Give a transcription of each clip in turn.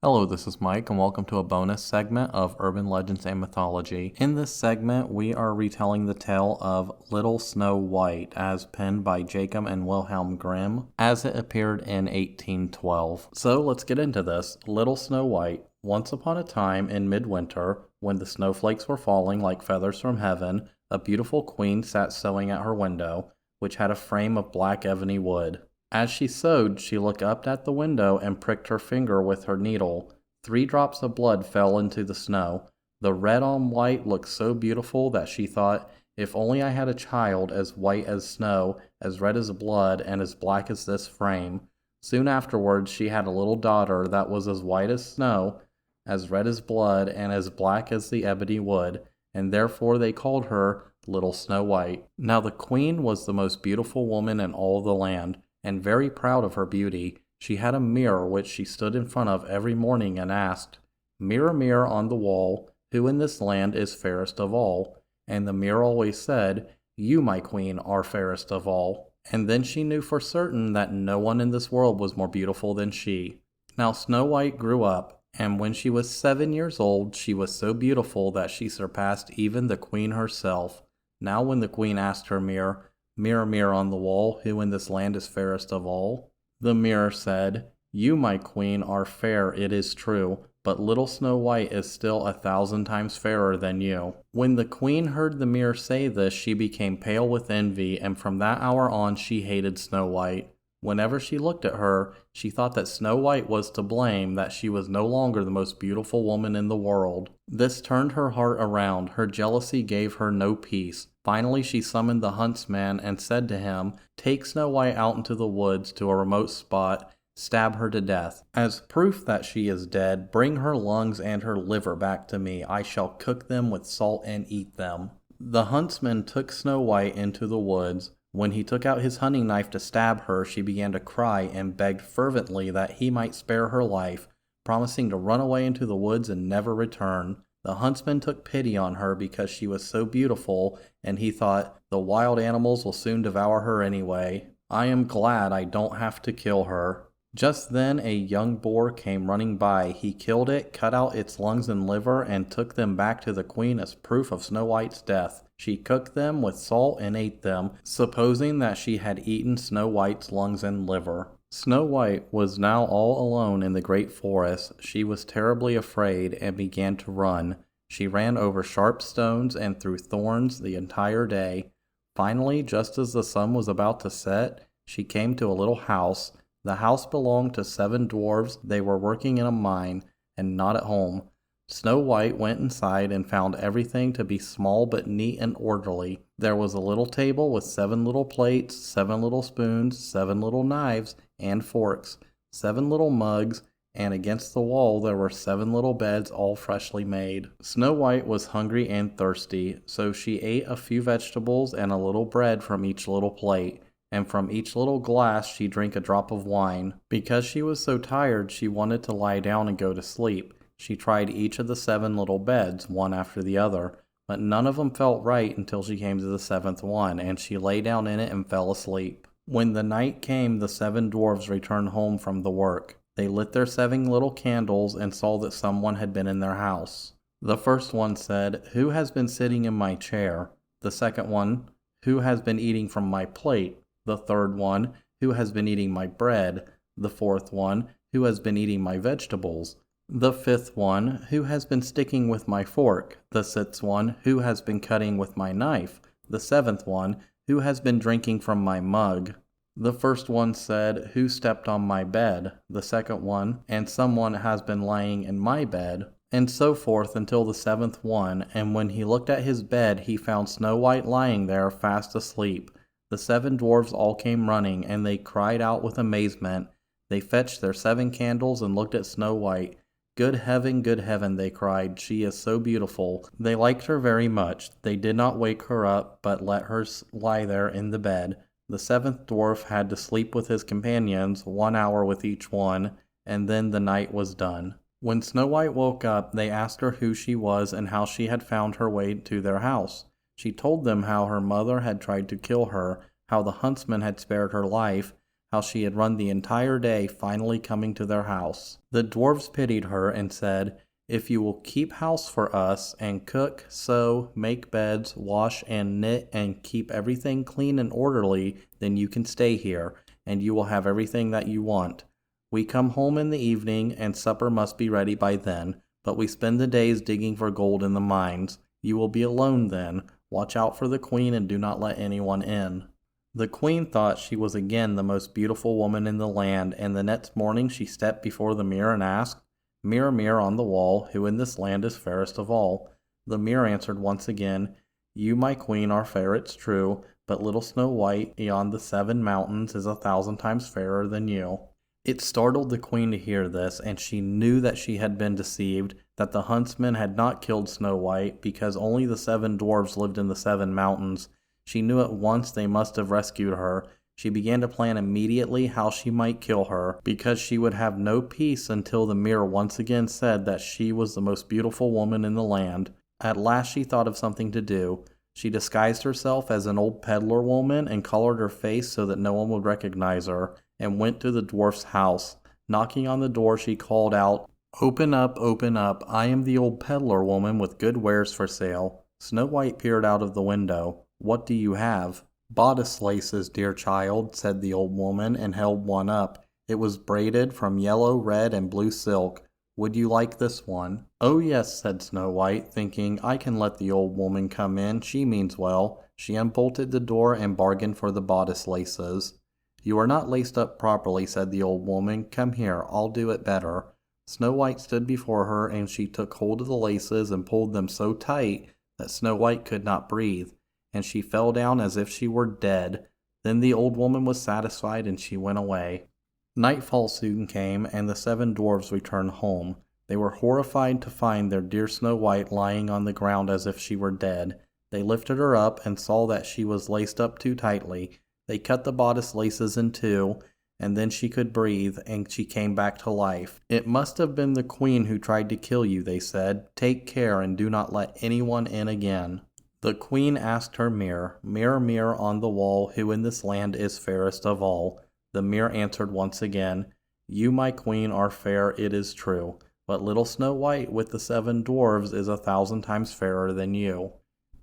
Hello, this is Mike, and welcome to a bonus segment of Urban Legends and Mythology. In this segment, we are retelling the tale of Little Snow White, as penned by Jacob and Wilhelm Grimm, as it appeared in 1812. So let's get into this. Little Snow White. Once upon a time in midwinter, when the snowflakes were falling like feathers from heaven, a beautiful queen sat sewing at her window, which had a frame of black ebony wood. As she sewed, she looked up at the window and pricked her finger with her needle. 3 drops of blood fell into the snow. The red on white looked so beautiful that she thought, if only I had a child as white as snow, as red as blood, and as black as this frame. Soon afterwards she had a little daughter that was as white as snow, as red as blood, and as black as the ebony wood, and therefore they called her Little Snow White. Now the queen was the most beautiful woman in all the land, and very proud of her beauty. She had a mirror which she stood in front of every morning and asked, "Mirror, mirror on the wall, who in this land is fairest of all?" And the mirror always said, "You, my queen, are fairest of all." And then she knew for certain that no one in this world was more beautiful than she. Now Snow White grew up, and when she was 7 years old, she was so beautiful that she surpassed even the queen herself. Now when the queen asked her mirror, "Mirror, mirror on the wall, who in this land is fairest of all?" the mirror said, "You, my queen, are fair, it is true, but little Snow White is still 1,000 times fairer than you." When the queen heard the mirror say this, she became pale with envy, and from that hour on she hated Snow White. Whenever she looked at her, she thought that Snow White was to blame, that she was no longer the most beautiful woman in the world. This turned her heart around. Her jealousy gave her no peace. Finally she summoned the huntsman and said to him, "Take Snow White out into the woods to a remote spot, stab her to death. As proof that she is dead, bring her lungs and her liver back to me. I shall cook them with salt and eat them." The huntsman took Snow White into the woods. When he took out his hunting knife to stab her, she began to cry and begged fervently that he might spare her life, promising to run away into the woods and never return. The huntsman took pity on her because she was so beautiful, and he thought, "The wild animals will soon devour her anyway. I am glad I don't have to kill her." Just then a young boar came running by. He killed it, cut out its lungs and liver, and took them back to the queen as proof of Snow White's death. She cooked them with salt and ate them, supposing that she had eaten Snow White's lungs and liver. Snow White was now all alone in the great forest. She was terribly afraid and began to run. She ran over sharp stones and through thorns the entire day. Finally, just as the sun was about to set, she came to a little house. The house belonged to 7 dwarfs. They were working in a mine, and not at home. Snow White went inside and found everything to be small but neat and orderly. There was a little table with 7 little plates, 7 little spoons, 7 little knives and forks, 7 little mugs, and against the wall there were 7 little beds, all freshly made. Snow White was hungry and thirsty, so she ate a few vegetables and a little bread from each little plate, and from each little glass she drank a drop of wine. Because she was so tired, she wanted to lie down and go to sleep. She tried each of the 7 little beds, one after the other, but none of them felt right until she came to the 7th one, and she lay down in it and fell asleep. When the night came, the 7 dwarfs returned home from the work. They lit their 7 little candles and saw that someone had been in their house. The first one said, "Who has been sitting in my chair?" The second one, "Who has been eating from my plate?" The third one, "Who has been eating my bread?" The fourth one, "Who has been eating my vegetables?" The fifth one, "Who has been sticking with my fork?" The sixth one, "Who has been cutting with my knife?" The seventh one, "Who has been drinking from my mug?" The first one said, "Who stepped on my bed?" The second one, "And someone has been lying in my bed." And so forth until the 7th one, and when he looked at his bed he found Snow White lying there fast asleep. The 7 dwarfs all came running, and they cried out with amazement. They fetched their 7 candles and looked at Snow White. Good heaven, they cried, "she is so beautiful." They liked her very much. They did not wake her up, but let her lie there in the bed. The 7th dwarf had to sleep with his companions, 1 hour with each one, and then the night was done. When Snow White woke up, they asked her who she was and how she had found her way to their house. She told them how her mother had tried to kill her, how the huntsman had spared her life, how she had run the entire day finally coming to their house. The dwarves pitied her and said, "If you will keep house for us, and cook, sew, make beds, wash and knit, and keep everything clean and orderly, then you can stay here, and you will have everything that you want. We come home in the evening, and supper must be ready by then, but we spend the days digging for gold in the mines. You will be alone then. Watch out for the queen and do not let anyone in." The queen thought she was again the most beautiful woman in the land, and the next morning she stepped before the mirror and asked, "Mirror, mirror on the wall, who in this land is fairest of all?" The mirror answered once again, "You, my queen, are fair, it's true, but little Snow White beyond the 7 mountains is 1,000 times fairer than you." It startled the queen to hear this, and she knew that she had been deceived, that the huntsmen had not killed Snow White, because only the 7 dwarfs lived in the 7 mountains. She knew at once they must have rescued her. She began to plan immediately how she might kill her, because she would have no peace until the mirror once again said that she was the most beautiful woman in the land. At last she thought of something to do. She disguised herself as an old peddler woman and colored her face so that no one would recognize her, and went to the dwarf's house. Knocking on the door, she called out, open up, I am the old peddler woman with good wares for sale." Snow White peered out of the window. "What do you have?" "Bodice laces, dear child," said the old woman, and held one up. It was braided from yellow, red, and blue silk. "Would you like this one?" "Oh yes," said Snow White, thinking, "I can let the old woman come in, she means well." She unbolted the door and bargained for the bodice laces. "You are not laced up properly," said the old woman. "Come here, I'll do it better." Snow White stood before her, and she took hold of the laces and pulled them so tight that Snow White could not breathe, and she fell down as if she were dead. Then the old woman was satisfied, and she went away. Nightfall soon came, and the 7 dwarfs returned home. They were horrified to find their dear Snow White lying on the ground as if she were dead. They lifted her up and saw that she was laced up too tightly. They cut the bodice laces in 2, and then she could breathe, and she came back to life. "It must have been the queen who tried to kill you," they said. "Take care and do not let anyone in again." The queen asked her mirror, "Mirror, mirror on the wall, who in this land is fairest of all?" The mirror answered once again, "You, my queen, are fair, it is true, but little Snow White with the 7 dwarfs is 1,000 times fairer than you."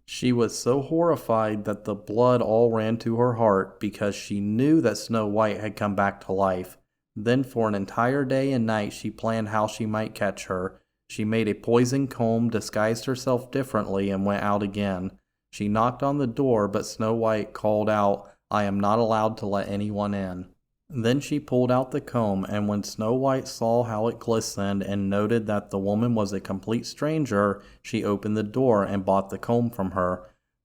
She was so horrified that the blood all ran to her heart, because she knew that Snow White had come back to life. Then for an entire day and night she planned how she might catch her. She made a poisoned comb, disguised herself differently, and went out again. She knocked on the door, but Snow White called out, "I am not allowed to let anyone in." Then she pulled out the comb, and when Snow White saw how it glistened and noted that the woman was a complete stranger, she opened the door and bought the comb from her.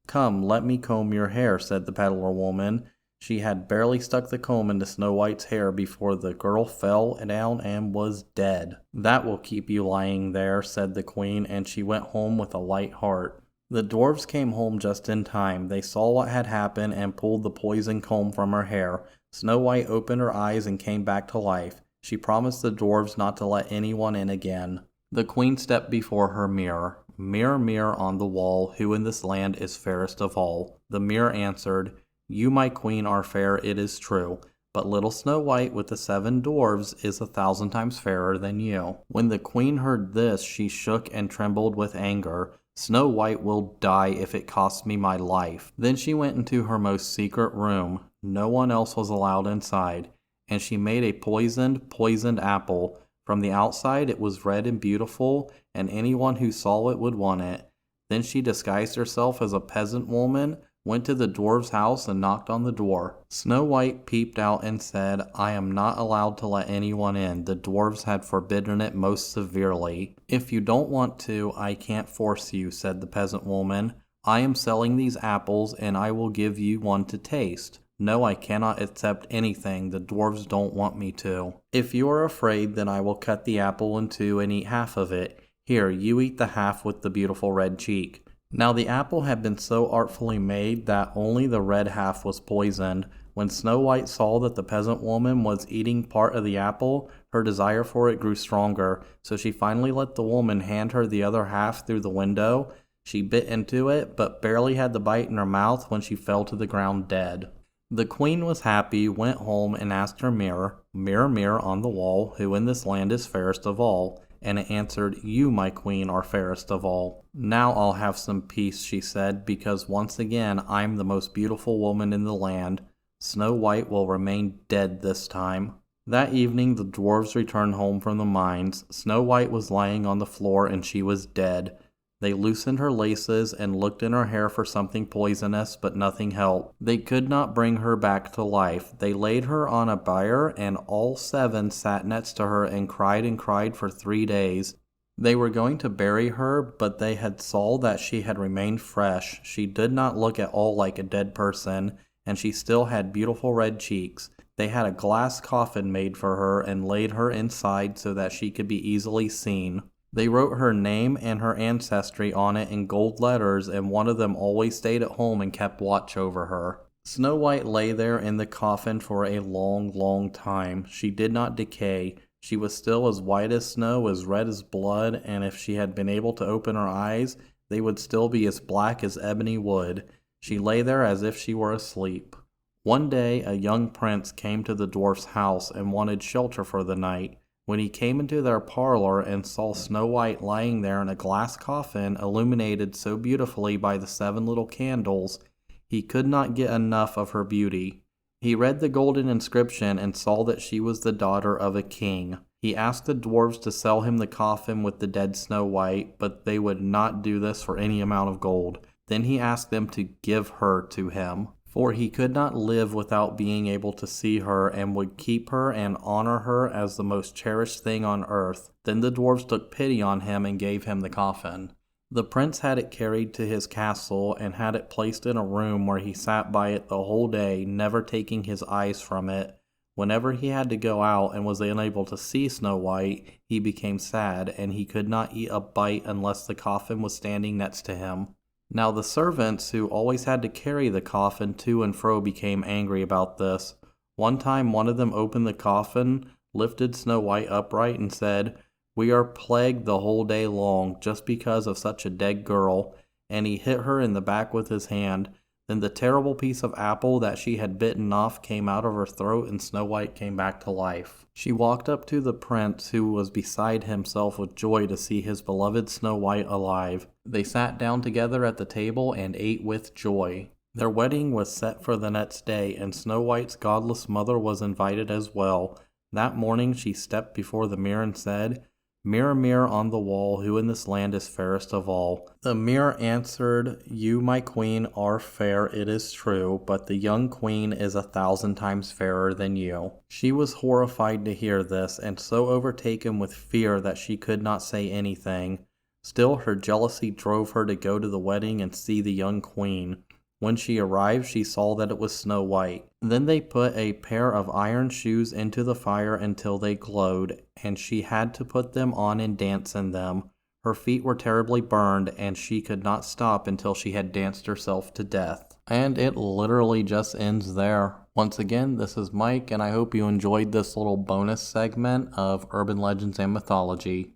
"Come, let me comb your hair," said the peddler woman. She had barely stuck the comb into Snow White's hair before the girl fell down and was dead. "That will keep you lying there," said the queen, and she went home with a light heart. The dwarfs came home just in time. They saw what had happened and pulled the poisoned comb from her hair. Snow White opened her eyes and came back to life. She promised the dwarves not to let anyone in again. The queen stepped before her mirror. "Mirror, mirror on the wall, who in this land is fairest of all?" The mirror answered, "You, my queen, are fair, it is true, but little Snow White with the 7 dwarfs is 1,000 times fairer than you." When the queen heard this, she shook and trembled with anger. "Snow White will die if it costs me my life." Then she went into her most secret room. No one else was allowed inside, and she made a poisoned apple. From the outside it was red and beautiful, and anyone who saw it would want it. Then she disguised herself as a peasant woman, went to the dwarf's house and knocked on the door. Snow White peeped out and said, "I am not allowed to let anyone in. The dwarfs had forbidden it most severely." "If you don't want to, I can't force you," said the peasant woman. "I am selling these apples, and I will give you one to taste." "No, I cannot accept anything. The dwarves don't want me to." "If you are afraid, then I will cut the apple in 2 and eat half of it. Here, you eat the half with the beautiful red cheek." Now the apple had been so artfully made that only the red half was poisoned. When Snow White saw that the peasant woman was eating part of the apple, her desire for it grew stronger, so she finally let the woman hand her the other half through the window. She bit into it, but barely had the bite in her mouth when she fell to the ground dead. The queen was happy, went home, and asked her mirror, "Mirror, mirror on the wall, who in this land is fairest of all?" And it answered, "You, my queen, are fairest of all." "Now I'll have some peace," she said, "because once again I'm the most beautiful woman in the land. Snow White will remain dead this time." That evening the dwarves returned home from the mines. Snow White was lying on the floor and she was dead. They loosened her laces and looked in her hair for something poisonous, but nothing helped. They could not bring her back to life. They laid her on a bier, and all 7 sat next to her and cried for 3 days. They were going to bury her, but they had saw that she had remained fresh. She did not look at all like a dead person, and she still had beautiful red cheeks. They had a glass coffin made for her and laid her inside so that she could be easily seen. They wrote her name and her ancestry on it in gold letters, and one of them always stayed at home and kept watch over her. Snow White lay there in the coffin for a long, long time. She did not decay. She was still as white as snow, as red as blood, and if she had been able to open her eyes, they would still be as black as ebony wood. She lay there as if she were asleep. One day a young prince came to the dwarf's house and wanted shelter for the night. When he came into their parlor and saw Snow White lying there in a glass coffin illuminated so beautifully by the 7 little candles, he could not get enough of her beauty. He read the golden inscription and saw that she was the daughter of a king. He asked the dwarves to sell him the coffin with the dead Snow White, but they would not do this for any amount of gold. Then he asked them to give her to him, for he could not live without being able to see her, and would keep her and honor her as the most cherished thing on earth. Then the dwarves took pity on him and gave him the coffin. The prince had it carried to his castle and had it placed in a room where he sat by it the whole day, never taking his eyes from it. Whenever he had to go out and was unable to see Snow White, he became sad, and he could not eat a bite unless the coffin was standing next to him. Now the servants, who always had to carry the coffin to and fro, became angry about this. One time one of them opened the coffin, lifted Snow White upright, and said, "We are plagued the whole day long, just because of such a dead girl," and he hit her in the back with his hand. Then the terrible piece of apple that she had bitten off came out of her throat, and Snow White came back to life. She walked up to the prince, who was beside himself with joy to see his beloved Snow White alive. They sat down together at the table and ate with joy. Their wedding was set for the next day, and Snow White's godless mother was invited as well. That morning she stepped before the mirror and said, "Mirror, mirror on the wall, who in this land is fairest of all?" The mirror answered, "You, my queen, are fair, it is true, but the young queen is 1,000 times fairer than you." She was horrified to hear this, and so overtaken with fear that she could not say anything. Still, her jealousy drove her to go to the wedding and see the young queen. When she arrived, she saw that it was Snow White. Then they put a pair of iron shoes into the fire until they glowed, and she had to put them on and dance in them. Her feet were terribly burned, and she could not stop until she had danced herself to death. And it literally just ends there. Once again, this is Mike, and I hope you enjoyed this little bonus segment of Urban Legends and Mythology.